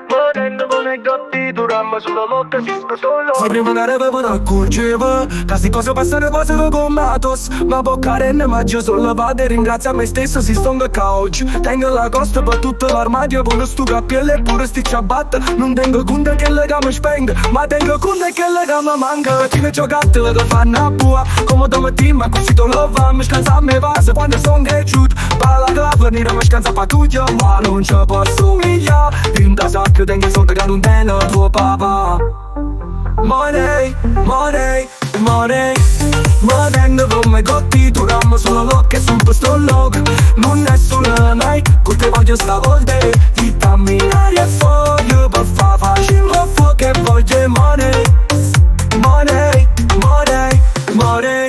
Morendo come gatti, durammo sulla lotta, si sta solo. Se prima non avevo da accorgere che sti cose passano cose come matos. Ma boccare ne maggio solo vado e ringrazio a me stesso si stonga che oggi tengo la costa per tutto l'armadio. Pure stu cappiello e pure sti ciabatte. Non tengo conto che le gambe spengo, ma tengo conto che le gambe manca. Ti ne giocate che fanno a bua come domattina, così tu lo fa. Mi scansa a me base quando sono cresciuto. Parla che venire mi scansa pa' tutti, ma non ci posso umiliare. In da sacco tengo sotto che non tengo tuo papà. Money, money, money. Ma tengo come gotti, durammo solo l'occhio su questo logo. Non è solo Nike, con te voglio stavolta. Ti camminare e foglio, per fa facile fu che voglio money. Money, money, money.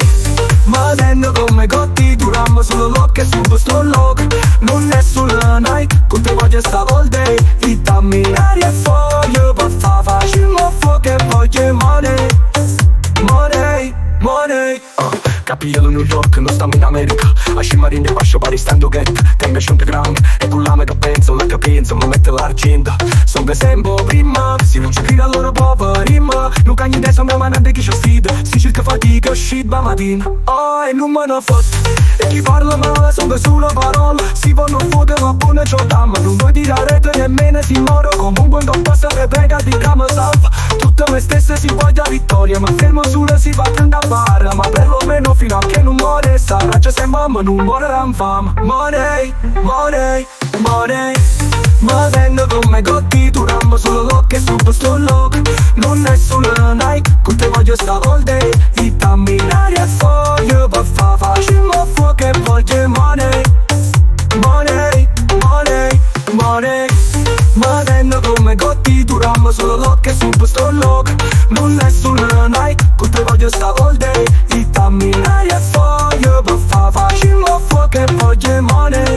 Ma tengo come gotti, durammo solo l'occhio su questo logo. Non è solo Nike, con te voglio stavolta. Ti camminare e foglio, per fa facile fu che voglio money. Money, money. Capillo New York, non stiamo in America. A scimare in fascio pari stando get. Tengo 100 grammi e con l'ame che penso, la che penso, mi mette l'argento. Sono che sempre prima, si non ci crede allora poverima. Non cagni te sono manante che ci sfida. Si cerca fatica, uscita mattina. Oh, e non me ne fotte. E chi parla male sono solo parole. Si vanno fuoco ma buone c'ho damma. Non vuoi tirare te nemmeno si moro. Comunque non passa che prega di cama salva. Tutta me stessa si voglia vittoria. Ma fermo sulla si va a barra. Ma perlomeno fino a che non muore sarà già se mamma non muore d'infame. Money, money, money. Ma vengo come gotti, durammo solo l'occhio su questo logo. Non è solo Nike, con te voglio stavolta. Ti camminare e foglio, per fa facile fu che voglio money. Money, money, money. Ma vengo come gotti, durammo solo l'occhio su questo logo. Non è solo Nike, con te voglio stavolta. Ti camminare e foglio, per fa facile fu che voglio money.